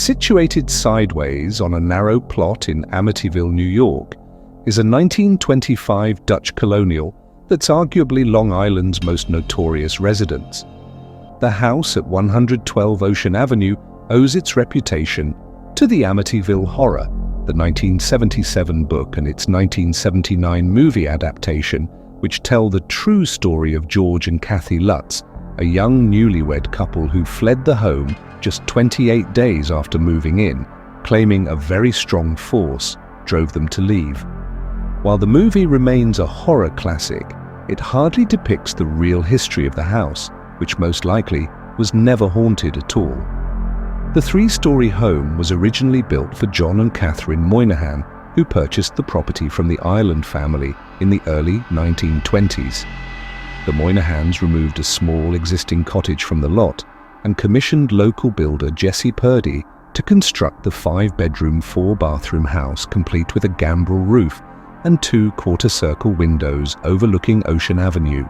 Situated sideways on a narrow plot in Amityville, New York, is a 1925 Dutch colonial that's arguably Long Island's most notorious residence. The house at 112 Ocean Avenue owes its reputation to the Amityville Horror, the 1977 book and its 1979 movie adaptation, which tell the true story of George and Kathy Lutz, a young newlywed couple who fled the home just 28 days after moving in, claiming a very strong force drove them to leave. While the movie remains a horror classic, it hardly depicts the real history of the house, which most likely was never haunted at all. The three-story home was originally built for John and Catherine Moynihan, who purchased the property from the Ireland family in the early 1920s. The Moynihans removed a small existing cottage from the lot and commissioned local builder Jesse Purdy to construct the 5-bedroom, 4-bathroom house complete with a gambrel roof and 2 quarter-circle windows overlooking Ocean Avenue.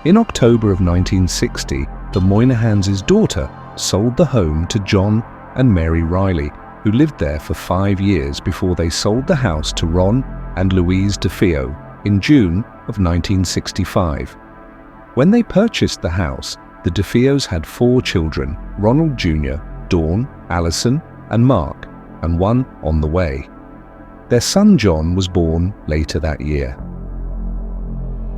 In October of 1960, the Moynihans' daughter sold the home to John and Mary Riley, who lived there for 5 years before they sold the house to Ron and Louise DeFeo in June of 1965. When they purchased the house, the DeFeos had 4 children, Ronald Jr., Dawn, Allison, and Mark, and one on the way. Their son John was born later that year.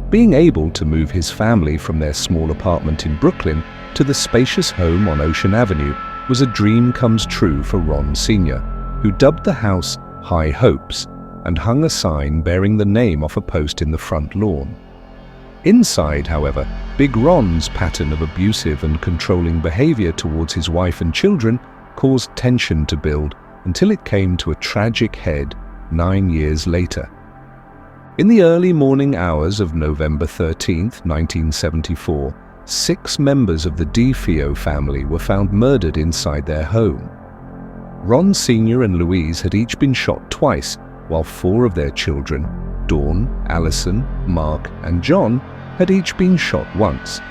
Being able to move his family from their small apartment in Brooklyn to the spacious home on Ocean Avenue was a dream comes true for Ron Sr., who dubbed the house High Hopes and hung a sign bearing the name off a post in the front lawn. Inside, however, Big Ron's pattern of abusive and controlling behavior towards his wife and children caused tension to build until it came to a tragic head 9 years later. In the early morning hours of November 13, 1974, 6 members of the DeFeo family were found murdered inside their home. Ron Sr. and Louise had each been shot twice, while 4 of their children, Dawn, Allison, Mark, and John, had each been shot once.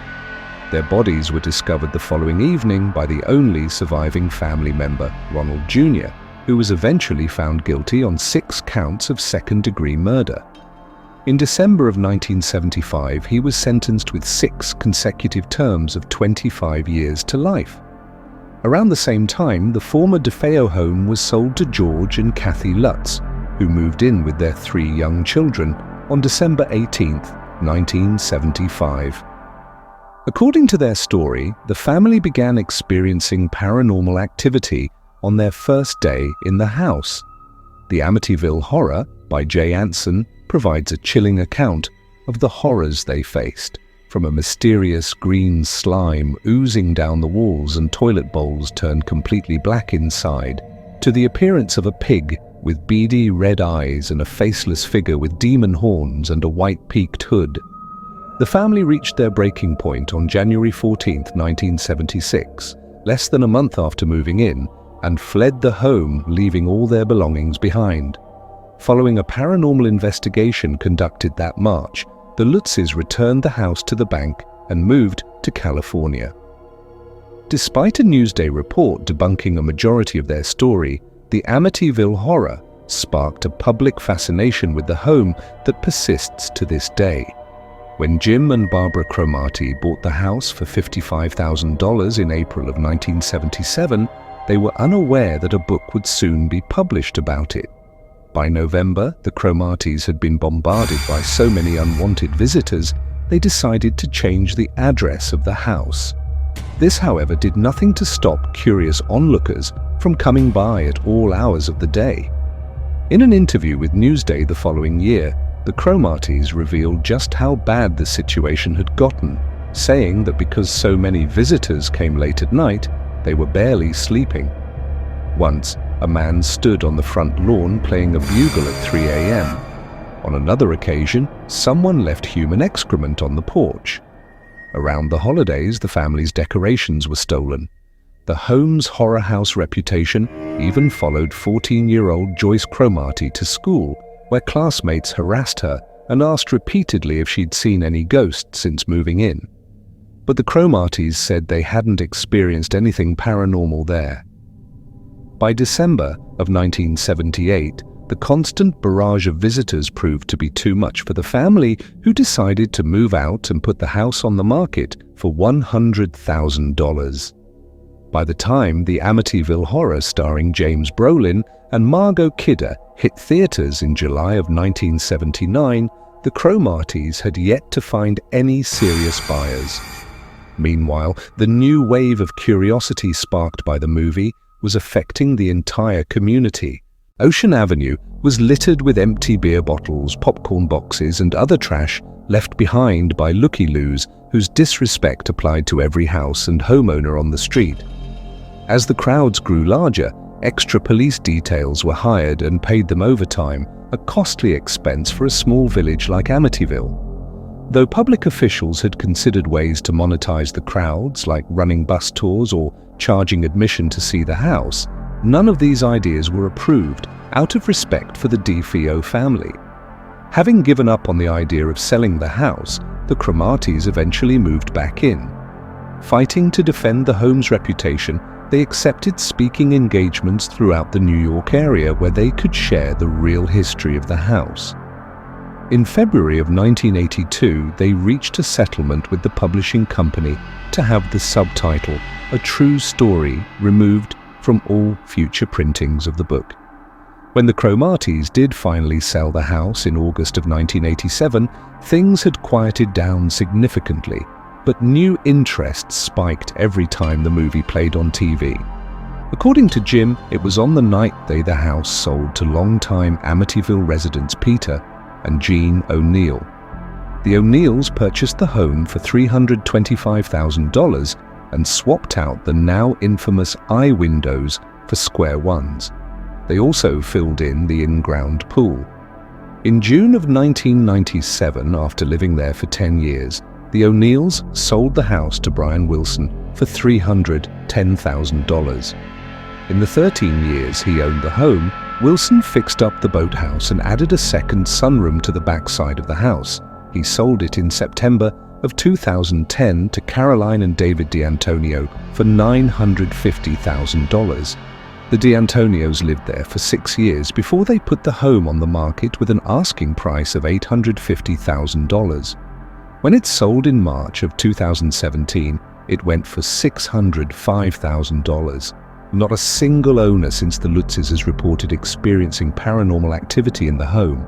Their bodies were discovered the following evening by the only surviving family member, Ronald Jr., who was eventually found guilty on 6 counts of second-degree murder. In December of 1975, he was sentenced with 6 consecutive terms of 25 years to life. Around the same time, the former DeFeo home was sold to George and Kathy Lutz, who moved in with their 3 young children on December 18, 1975. According to their story, the family began experiencing paranormal activity on their first day in the house. The Amityville Horror by Jay Anson provides a chilling account of the horrors they faced, from a mysterious green slime oozing down the walls and toilet bowls turned completely black inside, to the appearance of a pig with beady red eyes and a faceless figure with demon horns and a white peaked hood. The family reached their breaking point on January 14, 1976, less than a month after moving in, and fled the home, leaving all their belongings behind. Following a paranormal investigation conducted that March, the Lutzes returned the house to the bank and moved to California. Despite a Newsday report debunking a majority of their story, the Amityville Horror sparked a public fascination with the home that persists to this day. When Jim and Barbara Cromartie bought the house for $55,000 in April of 1977, they were unaware that a book would soon be published about it. By November, the Cromarties had been bombarded by so many unwanted visitors, they decided to change the address of the house. This, however, did nothing to stop curious onlookers from coming by at all hours of the day. In an interview with Newsday the following year, the Cromarties revealed just how bad the situation had gotten, saying that because so many visitors came late at night, they were barely sleeping. Once, a man stood on the front lawn playing a bugle at 3 a.m. On another occasion, someone left human excrement on the porch. Around the holidays, the family's decorations were stolen. The home's horror house reputation even followed 14-year-old Joyce Cromartie to school, where classmates harassed her and asked repeatedly if she'd seen any ghosts since moving in. But the Cromarties said they hadn't experienced anything paranormal there. By December of 1978, the constant barrage of visitors proved to be too much for the family, who decided to move out and put the house on the market for $100,000. By the time the Amityville Horror starring James Brolin and Margot Kidder hit theaters in July of 1979, the Cromarties had yet to find any serious buyers. Meanwhile, the new wave of curiosity sparked by the movie was affecting the entire community. Ocean Avenue was littered with empty beer bottles, popcorn boxes, and other trash left behind by looky-loos whose disrespect applied to every house and homeowner on the street. As the crowds grew larger, extra police details were hired and paid them overtime, a costly expense for a small village like Amityville. Though public officials had considered ways to monetize the crowds, like running bus tours or charging admission to see the house, none of these ideas were approved out of respect for the DeFeo family. Having given up on the idea of selling the house, the Cromarties eventually moved back in. Fighting to defend the home's reputation, they accepted speaking engagements throughout the New York area where they could share the real history of the house. In February of 1982, they reached a settlement with the publishing company to have the subtitle, "A True Story," removed from all future printings of the book. When the Cromarties did finally sell the house in August of 1987, things had quieted down significantly, but new interest spiked every time the movie played on TV. According to Jim, it was on the night the house sold to longtime Amityville residents Peter and Jean O'Neill. The O'Neills purchased the home for $325,000 and swapped out the now infamous eye windows for square ones. They also filled in the in-ground pool. In June of 1997, after living there for 10 years, the O'Neills sold the house to Brian Wilson for $310,000. In the 13 years he owned the home, Wilson fixed up the boathouse and added a second sunroom to the backside of the house. He sold it in September of 2010 to Caroline and David D'Antonio for $950,000. The D'Antonios lived there for 6 years before they put the home on the market with an asking price of $850,000. When it sold in March of 2017, it went for $605,000. Not a single owner since the Lutzes has reported experiencing paranormal activity in the home.